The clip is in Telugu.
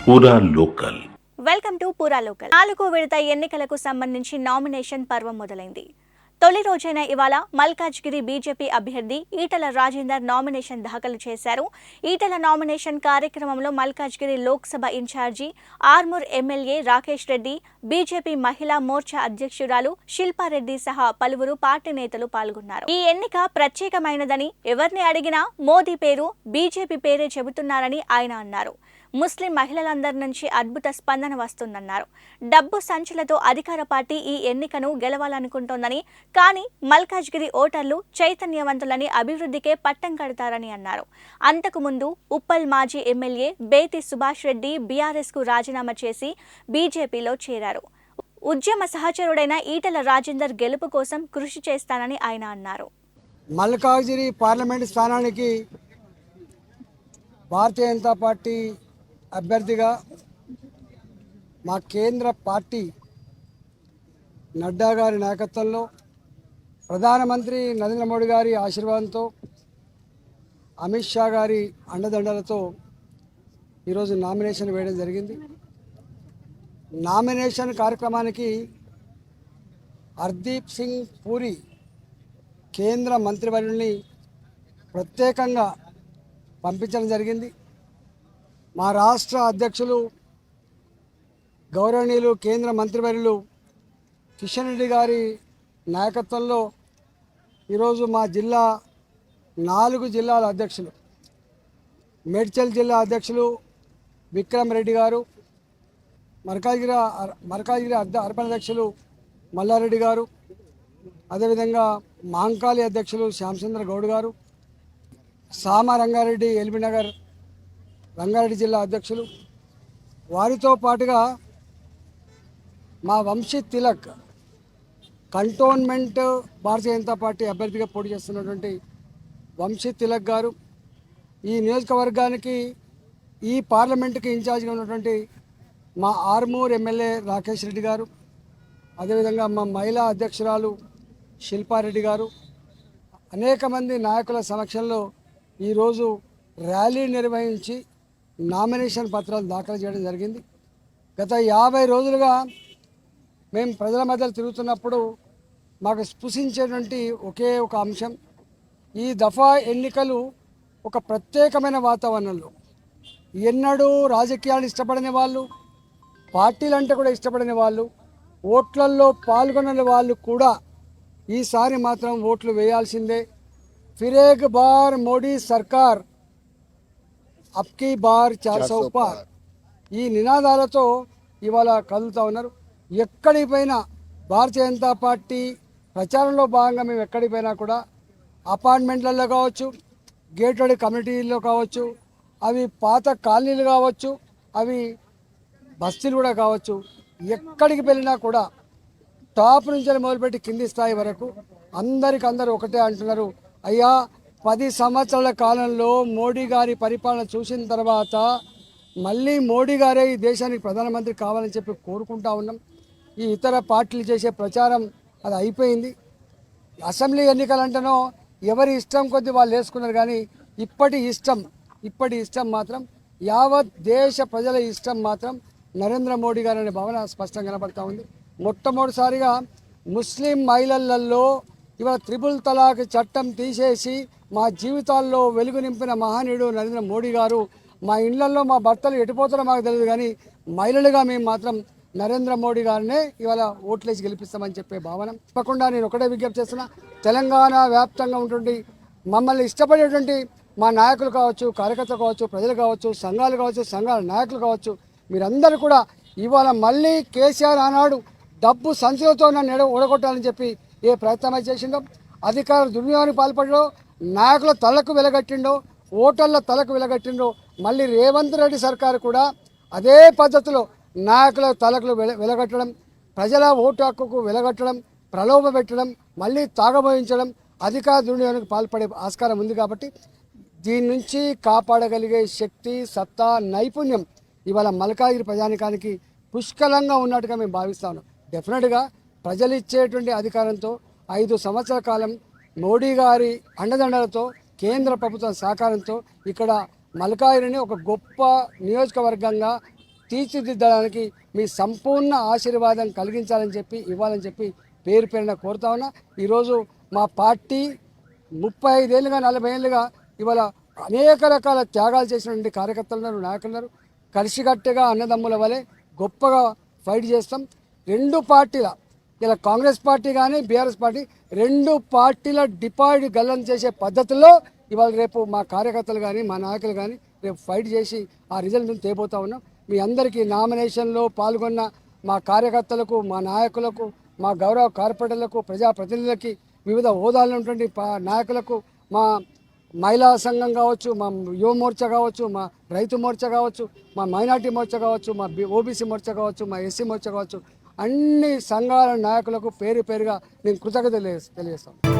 పూరా లోకల్. వెల్కమ్ టు పూరా లోకల్. 4వ విడత ఎన్నికలకు సంబంధించి నామినేషన్ పర్వం మొదలైంది. తొలి రోజైన ఇవాళ మల్కాజ్గిరి బీజేపీ అభ్యర్థి ఈటల రాజేందర్ నామినేషన్ దాఖలు చేశారు. ఈటల నామినేషన్ కార్యక్రమంలో Malkajgiri Lok Sabha incharge Armoor MLA Rakesh Reddy, BJP Mahila Morcha అధ్యక్షురాలు శిల్పారెడ్డి సహా పలువురు పార్టీ నేతలు పాల్గొన్నారు. ఈ ఎన్నిక ప్రత్యేకమైనదని, ఎవరిని అడిగినా మోదీ పేరు, బీజేపీ పేరే చెబుతున్నారని ఆయన అన్నారు. ముస్లిం మహిళలందరి నుంచి అద్భుత స్పందన వస్తుందన్నారు. డబ్బు సంచులతో అధికార పార్టీ ఈ ఎన్నికను గెలవాలనుకుంటోందని, కానీ మల్కాజ్గిరి ఓటర్లు చైతన్యవంతులని, అభివృద్ధికే పట్టం కడతారని అన్నారు. అంతకుముందు ఉప్పల్ మాజీ ఎమ్మెల్యే బేతి సుభాష్ రెడ్డి బీఆర్ఎస్ కు రాజీనామా చేసి బీజేపీలో చేరారు. ఉద్యమ సహచరుడైన ఈటల రాజేందర్ గెలుపు కోసం కృషి చేస్తానని ఆయన అన్నారు. మల్కాజ్గిరి పార్లమెంట్ స్థానానికి భారతీయ జనతా పార్టీ అభ్యర్థిగా మా కేంద్ర పార్టీ నడ్డా గారి నాయకత్వంలో, ప్రధానమంత్రి నరేంద్ర మోడీ గారి ఆశీర్వాదంతో, అమిత్ షా గారి అండదండలతో ఈరోజు నామినేషన్ వేయడం జరిగింది. నామినేషన్ కార్యక్రమానికి హర్దీప్ సింగ్ పూరి కేంద్ర మంత్రివర్యుల్ని ప్రత్యేకంగా పంపించడం జరిగింది. మా రాష్ట్ర అధ్యక్షులు గౌరవనీయులు కేంద్ర మంత్రివర్యులు కిషన్ రెడ్డి గారి నాయకత్వంలో ఈరోజు మా జిల్లా 4 జిల్లాల అధ్యక్షులు, మేడ్చల్ జిల్లా అధ్యక్షులు విక్రమ్ రెడ్డి గారు, మల్కాజ్గిరి అర్బన్ అధ్యక్షులు మల్లారెడ్డి గారు, అదేవిధంగా మాంకాళి అధ్యక్షులు శ్యాంచంద్ర గౌడ్ గారు, సామ రంగారెడ్డి ఎల్బీనగర్ రంగారెడ్డి జిల్లా అధ్యక్షులు, వారితో పాటుగా మా వంశీ తిలక్ కంటోన్మెంట్ భారతీయ జనతా పార్టీ అభ్యర్థిగా పోటీ చేస్తున్నటువంటి వంశీ తిలక్ గారు, ఈ నియోజకవర్గానికి ఈ పార్లమెంటుకి ఇన్ఛార్జ్గా ఉన్నటువంటి మా ఆర్మూర్ ఎమ్మెల్యే రాకేష్ రెడ్డి గారు, అదేవిధంగా మా మహిళా అధ్యక్షురాలు శిల్పారెడ్డి గారు, అనేక మంది నాయకుల సమక్షంలో ఈరోజు ర్యాలీ నిర్వహించి నామినేషన్ పత్రాలు దాఖలు చేయడం జరిగింది. గత 50 రోజులుగా మేము ప్రజల మధ్యలో తిరుగుతున్నప్పుడు మాకు స్పృశించేటువంటి ఒకే ఒక అంశం, ఈ దఫా ఎన్నికలు ఒక ప్రత్యేకమైన వాతావరణంలో, ఎన్నడూ రాజకీయాలు ఇష్టపడని వాళ్ళు, పార్టీలంటే కూడా ఇష్టపడని వాళ్ళు, ఓట్లల్లో పాల్గొనని వాళ్ళు కూడా ఈసారి మాత్రం ఓట్లు వేయాల్సిందే. ఫిరేక్ బార్ మోడీ సర్కార్, అబ్కీ బార్ 400 పార్, ఈ నినాదాలతో ఇవాళ కదులుతూ ఉన్నారు. ఎక్కడికి పోయినా భారతీయ జనతా పార్టీ ప్రచారంలో భాగంగా మేము ఎక్కడికి పోయినా కూడా అపార్ట్మెంట్లలో కావచ్చు, గేటెడ్ కమ్యూనిటీల్లో కావచ్చు, అవి పాత కాలనీలు కావచ్చు, అవి బస్తీలు కూడా కావచ్చు, ఎక్కడికి వెళ్ళినా కూడా టాప్ నుంచి మొదలుపెట్టి కింది స్థాయి వరకు అందరూ ఒకటే అంటున్నారు, అయ్యా 10 సంవత్సరాల కాలంలో మోడీ గారి పరిపాలన చూసిన తర్వాత మళ్ళీ మోడీ గారే ఈ దేశానికి ప్రధానమంత్రి కావాలని చెప్పి కోరుకుంటా ఉన్నాం. ఈ ఇతర పార్టీలు చేసే ప్రచారం అది అయిపోయింది. అసెంబ్లీ ఎన్నికలంటేనో ఎవరి ఇష్టం కొద్దీ వాళ్ళు వేసుకున్నారు, కానీ ఇప్పటి ఇష్టం మాత్రం యావత్ దేశ ప్రజల ఇష్టం మాత్రం నరేంద్ర మోడీ గారు అనే భావన స్పష్టంగా కనబడతా ఉంది. మొట్టమొదటిసారిగా ముస్లిం మహిళలలో ఇవాళ త్రిపుల్ తలాక్ చట్టం తీసేసి మా జీవితాల్లో వెలుగు నింపిన మహనీయుడు నరేంద్ర మోడీ గారు. మా ఇళ్లలో మా భర్తలు ఎటుపోతారో మాకు తెలియదు, కానీ మహిళలుగా మేము మాత్రం నరేంద్ర మోడీ గారినే ఇవాళ ఓట్లేసి గెలిపిస్తామని చెప్పే భావన. తప్పకుండా నేను ఒకటే విజ్ఞప్తి చేస్తున్నా, తెలంగాణ వ్యాప్తంగా ఉన్నటువంటి మమ్మల్ని ఇష్టపడేటువంటి మా నాయకులు కావచ్చు, కార్యకర్తలు కావచ్చు, ప్రజలు కావచ్చు, సంఘాలు కావచ్చు, సంఘాల నాయకులు కావచ్చు, మీరందరూ కూడా ఇవాళ మళ్ళీ కేసీఆర్ ఆనాడు డబ్బు సంచులతో నన్ను ఓడగొట్టాలని చెప్పి ఏ ప్రయత్నం చేసిండో, అధికార దుర్వినియోగానికి పాల్పడో, నాయకుల తలకు వెలగట్టిండో, ఓటర్ల తలకు వెలగట్టిండో, మళ్ళీ రేవంత్ రెడ్డి సర్కారు కూడా అదే పద్ధతిలో నాయకుల తలకు వెలగట్టడం, ప్రజల ఓటు హక్కుకు వెలగట్టడం, ప్రలోభ పెట్టడం, మళ్ళీ తాగబోయించడం, అధికార దుర్వినియోగానికి పాల్పడే ఆస్కారం ఉంది. కాబట్టి దీని నుంచి కాపాడగలిగే శక్తి, సత్తా, నైపుణ్యం ఇవాళ మల్కాజ్గిరి ప్రజానికానికి పుష్కలంగా ఉన్నట్టుగా మేము భావిస్తాను. డెఫినెట్గా ప్రజలు ఇచ్చేటువంటి అధికారంతో 5 సంవత్సరాల కాలం మోడీ గారి అండదండలతో, కేంద్ర ప్రభుత్వం సహకారంతో ఇక్కడ మల్కాజ్గిరిని ఒక గొప్ప నియోజకవర్గంగా తీర్చిదిద్దడానికి మీ సంపూర్ణ ఆశీర్వాదం కలిగించాలని చెప్పి ఇవ్వాలని చెప్పి పేరు పేరున కోరుతా ఉన్నా. ఈరోజు మా పార్టీ 35 ఏళ్ళుగా 40 ఏళ్ళుగా ఇవాళ అనేక రకాల త్యాగాలు చేసినటువంటి కార్యకర్తలున్నారు, నాయకులున్నారు. కలిసికట్టుగా అన్నదమ్ముల వలె గొప్పగా ఫైట్ చేస్తాం. రెండు పార్టీల ఇలా కాంగ్రెస్ పార్టీ కానీ బీఆర్ఎస్ పార్టీ రెండు పార్టీల డిపాజిట్ గల్లం చేసే పద్ధతుల్లో ఇవాళ రేపు మా కార్యకర్తలు కానీ మా నాయకులు కానీ రేపు ఫైట్ చేసి ఆ రిజల్ట్ తేబోతా ఉన్నాం. మీ అందరికీ నామినేషన్లో పాల్గొన్న మా కార్యకర్తలకు, మా నాయకులకు, మా గౌరవ కార్పొరేటర్లకు, ప్రజాప్రతినిధులకి, వివిధ హోదాల్లో ఉన్నటువంటి నాయకులకు, మా మహిళా సంఘం కావచ్చు, మా యువ మోర్చా కావచ్చు, మా రైతు మోర్చా కావచ్చు, మా మైనార్టీ మోర్చా కావచ్చు, మా ఓబీసీ మోర్చా కావచ్చు, మా ఎస్సీ మోర్చా కావచ్చు, అన్ని సంఘాల నాయకులకు పేరు పేరుగా నేను కృతజ్ఞతలు తెలియజేస్తాను.